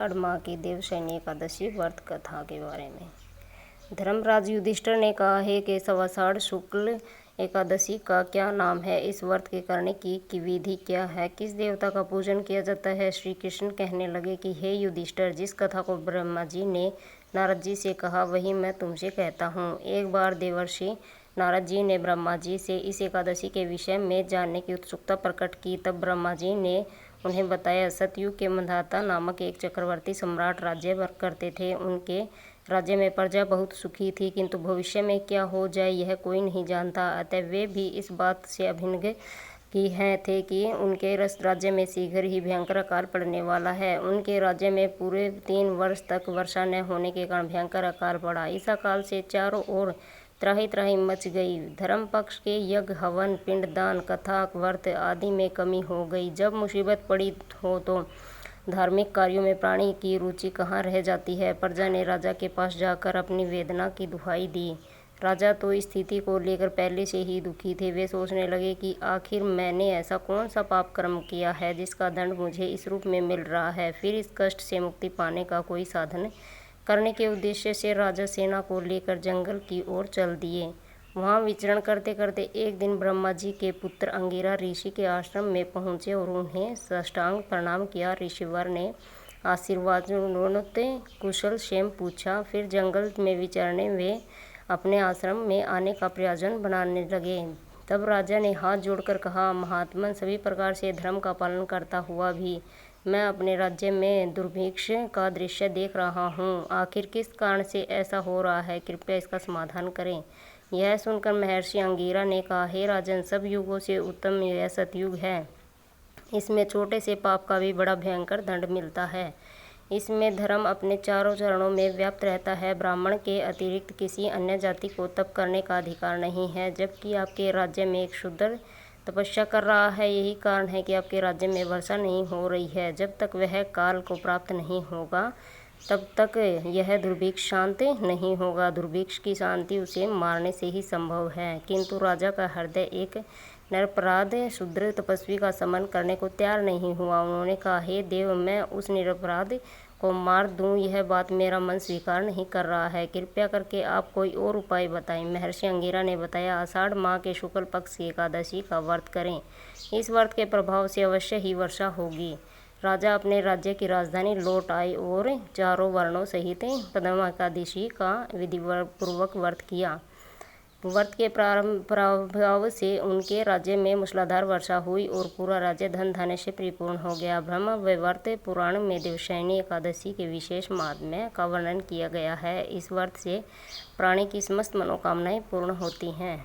माह की देवशयनी एकादशी व्रत कथा के बारे में। धर्मराज युधिष्ठिर ने कहा है कि आषाढ़ शुक्ल एकादशी का क्या नाम है, इस व्रत के करने की विधि क्या है, किस देवता का पूजन किया जाता है। श्री कृष्ण कहने लगे कि हे युधिष्ठिर, जिस कथा को ब्रह्मा जी ने नारद जी से कहा वही मैं तुमसे कहता हूँ। एक बार देवर्षि नारद जी ने ब्रह्मा जी से इस एकादशी के विषय में जानने की उत्सुकता प्रकट की। तब ब्रह्मा जी ने उन्हें बताया, सतयुग के मंधाता नामक एक चक्रवर्ती सम्राट राज्य करते थे। उनके राज्य में प्रजा बहुत सुखी थी, किंतु भविष्य में क्या हो जाए यह कोई नहीं जानता। अतः वे भी इस बात से अभिज्ञ थे कि उनके राज्य में शीघ्र ही भयंकर अकाल पड़ने वाला है। उनके राज्य में पूरे 3 वर्ष तक वर्षा न होने के कारण भयंकर अकाल पड़ा। इस अकाल से चारों ओर त्राहि त्राहि मच गई। धर्म पक्ष के यज्ञ, हवन, पिंडदान, कथा, व्रत आदि में कमी हो गई। जब मुसीबत पड़ी हो तो धार्मिक कार्यों में प्राणी की रुचि कहाँ रह जाती है। प्रजा ने राजा के पास जाकर अपनी वेदना की दुहाई दी। राजा तो इस स्थिति को लेकर पहले से ही दुखी थे। वे सोचने लगे कि आखिर मैंने ऐसा कौन सा पाप कर्म किया है जिसका दंड मुझे इस रूप में मिल रहा है। फिर इस कष्ट से मुक्ति पाने का कोई साधन करने के उद्देश्य से राजा सेना को लेकर जंगल की ओर चल दिए। वहाँ विचरण करते करते एक दिन ब्रह्मा जी के पुत्र अंगिरा ऋषि के आश्रम में पहुँचे और उन्हें साष्टांग प्रणाम किया। ऋषिवर ने आशीर्वादोन्नत कुशल क्षेम पूछा। फिर जंगल में विचरने वे अपने आश्रम में आने का प्रयोजन बनाने लगे। तब राजा ने हाथ जोड़कर कहा, महात्मन, सभी प्रकार से धर्म का पालन करता हुआ भी मैं अपने राज्य में दुर्भिक्ष का दृश्य देख रहा हूँ। आखिर किस कारण से ऐसा हो रहा है, कृपया इसका समाधान करें। यह सुनकर महर्षि अंगिरा ने कहा, हे राजन, सब युगों से उत्तम यह सतयुग है। इसमें छोटे से पाप का भी बड़ा भयंकर दंड मिलता है। इसमें धर्म अपने चारों चरणों में व्याप्त रहता है। ब्राह्मण के अतिरिक्त किसी अन्य जाति को तप करने का अधिकार नहीं है। जबकि आपके राज्य में एक शूद्र तपस्या कर रहा है। यही कारण है कि आपके राज्य में वर्षा नहीं हो रही है। जब तक वह काल को प्राप्त नहीं होगा तब तक यह दुर्भिक्ष शांत नहीं होगा। दुर्भिक्ष की शांति उसे मारने से ही संभव है। किंतु राजा का हृदय एक निरपराध शूद्र तपस्वी का समन करने को तैयार नहीं हुआ। उन्होंने कहा, हे देव, मैं उस निरपराध को मार दूं, यह बात मेरा मन स्वीकार नहीं कर रहा है। कृपया करके आप कोई और उपाय बताएं। महर्षि अंगिरा ने बताया, आषाढ़ माह के शुक्ल पक्ष की एकादशी का व्रत करें। इस व्रत के प्रभाव से अवश्य ही वर्षा होगी। राजा अपने राज्य की राजधानी लौट आए और चारों वर्णों सहित प्रथम एकादशी का विधिपूर्वक व्रत किया। व्रत के प्रभाव से उनके राज्य में मूसलाधार वर्षा हुई और पूरा राज्य धन धान्य से परिपूर्ण हो गया। ब्रह्म वैवर्त पुराण में देवशयनी एकादशी के विशेष महात्म्य का वर्णन किया गया है। इस व्रत से प्राणी की समस्त मनोकामनाएं पूर्ण होती हैं।